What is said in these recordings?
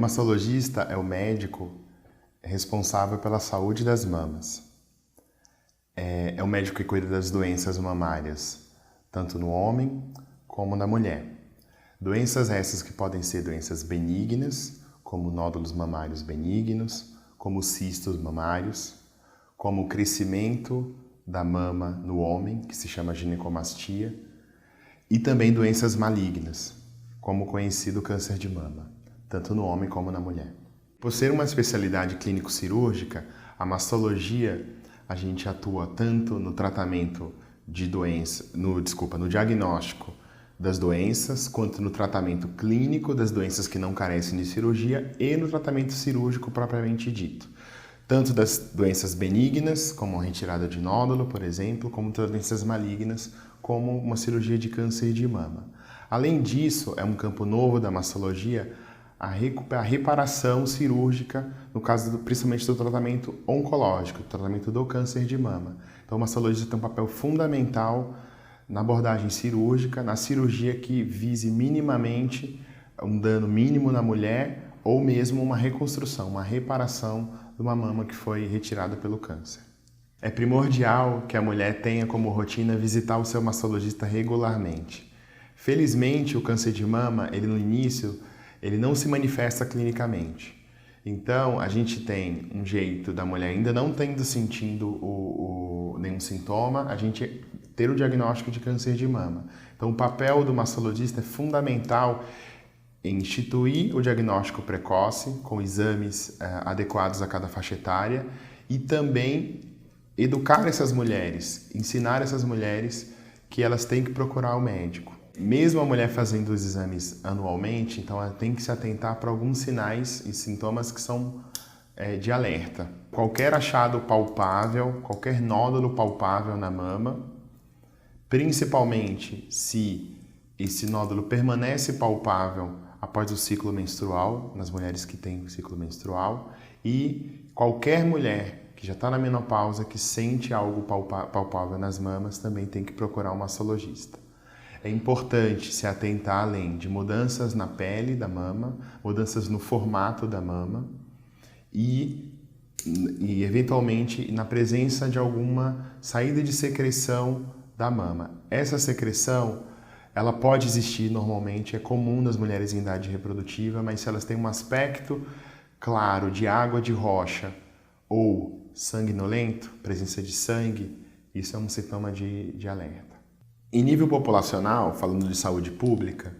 mastologista é o médico responsável pela saúde das mamas. É o médico que cuida das doenças mamárias, tanto no homem como na mulher. Doenças essas que podem ser doenças benignas, como nódulos mamários benignos, como cistos mamários, como o crescimento da mama no homem, que se chama ginecomastia, e também doenças malignas, como o conhecido câncer de mama, tanto no homem como na mulher. Por ser uma especialidade clínico-cirúrgica, a mastologia, a gente atua tanto no tratamento de no diagnóstico das doenças, quanto no tratamento clínico das doenças que não carecem de cirurgia e no tratamento cirúrgico propriamente dito. Tanto das doenças benignas, como a retirada de nódulo, por exemplo, como das doenças malignas, como uma cirurgia de câncer de mama. Além disso, é um campo novo da mastologia, a reparação cirúrgica, no caso principalmente do tratamento oncológico, do tratamento do câncer de mama. Então, o mastologista tem um papel fundamental na abordagem cirúrgica, na cirurgia que vise minimamente um dano mínimo na mulher ou mesmo uma reconstrução, uma reparação de uma mama que foi retirada pelo câncer. É primordial que a mulher tenha como rotina visitar o seu mastologista regularmente. Felizmente, o câncer de mama, no início, ele não se manifesta clinicamente. Então, a gente tem um jeito da mulher ainda não sentindo nenhum sintoma, a gente ter o diagnóstico de câncer de mama. Então, o papel do mastologista é fundamental em instituir o diagnóstico precoce, com exames adequados a cada faixa etária, e também educar essas mulheres, ensinar essas mulheres que elas têm que procurar o médico. Mesmo a mulher fazendo os exames anualmente, então ela tem que se atentar para alguns sinais e sintomas que são de alerta. Qualquer achado palpável, qualquer nódulo palpável na mama, principalmente se esse nódulo permanece palpável após o ciclo menstrual, nas mulheres que têm o ciclo menstrual, e qualquer mulher que já está na menopausa, que sente algo palpável nas mamas, também tem que procurar um mastologista. É importante se atentar além de mudanças na pele da mama, mudanças no formato da mama e eventualmente na presença de alguma saída de secreção da mama. Essa secreção, ela pode existir normalmente, é comum nas mulheres em idade reprodutiva, mas se elas têm um aspecto claro de água de rocha ou sanguinolento, presença de sangue, isso é um sintoma de alerta. Em nível populacional, falando de saúde pública,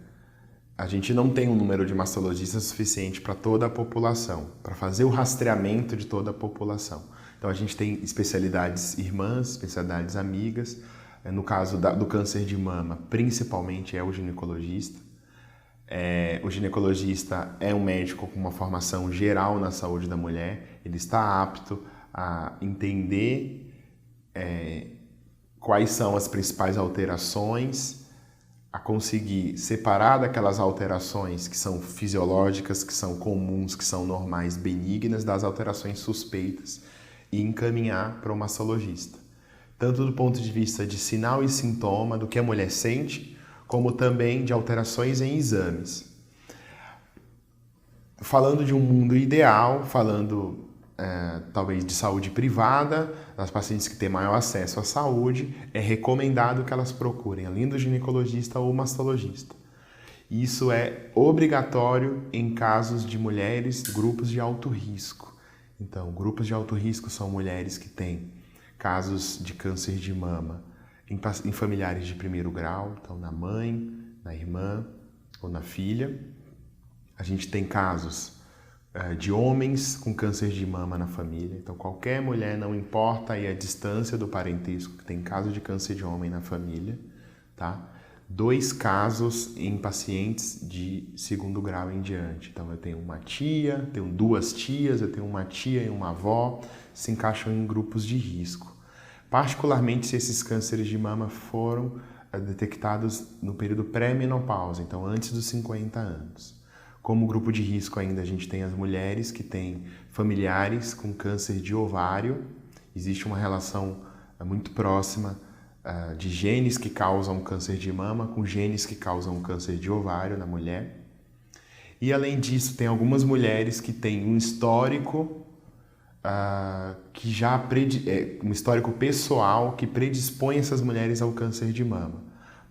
a gente não tem um número de mastologistas suficiente para toda a população, para fazer o rastreamento de toda a população. Então a gente tem especialidades irmãs, especialidades amigas. No caso do câncer de mama, principalmente é o ginecologista. O ginecologista é um médico com uma formação geral na saúde da mulher. Ele está apto a entender quais são as principais alterações, a conseguir separar daquelas alterações que são fisiológicas, que são comuns, que são normais, benignas, das alterações suspeitas e encaminhar para o mastologista. Tanto do ponto de vista de sinal e sintoma, do que a mulher sente, como também de alterações em exames. Falando de um mundo ideal, falando talvez de saúde privada, das pacientes que têm maior acesso à saúde, é recomendado que elas procurem, além do ginecologista ou mastologista. Isso é obrigatório em casos de mulheres, grupos de alto risco. Então, grupos de alto risco são mulheres que têm casos de câncer de mama em familiares de primeiro grau, então na mãe, na irmã ou na filha. A gente tem casos de homens com câncer de mama na família. Então, qualquer mulher, não importa aí a distância do parentesco, que tem caso de câncer de homem na família, tá? 2 casos em pacientes de segundo grau em diante. Então, eu tenho uma tia, tenho 2 tias, eu tenho uma tia e uma avó, se encaixam em grupos de risco. Particularmente se esses cânceres de mama foram detectados no período pré-menopausa, então antes dos 50 anos. Como grupo de risco ainda, a gente tem as mulheres que têm familiares com câncer de ovário. Existe uma relação muito próxima de genes que causam câncer de mama com genes que causam câncer de ovário na mulher. E além disso, tem algumas mulheres que têm um histórico que já um histórico pessoal que predispõe essas mulheres ao câncer de mama.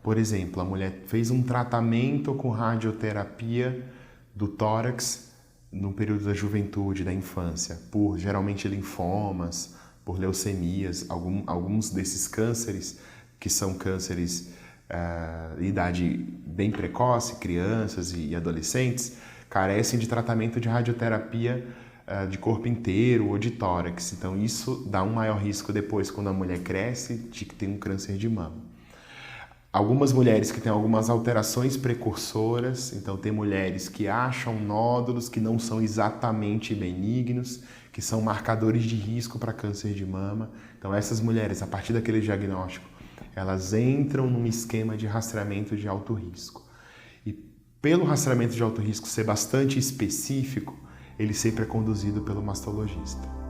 Por exemplo, a mulher fez um tratamento com radioterapia do tórax no período da juventude, da infância, por geralmente linfomas, por leucemias, alguns desses cânceres, que são cânceres de idade bem precoce, crianças e adolescentes, carecem de tratamento de radioterapia de corpo inteiro ou de tórax. Então isso dá um maior risco depois, quando a mulher cresce, de que tem um câncer de mama. Algumas mulheres que têm algumas alterações precursoras, então tem mulheres que acham nódulos que não são exatamente benignos, que são marcadores de risco para câncer de mama. Então essas mulheres, a partir daquele diagnóstico, elas entram num esquema de rastreamento de alto risco. E pelo rastreamento de alto risco ser bastante específico, ele sempre é conduzido pelo mastologista.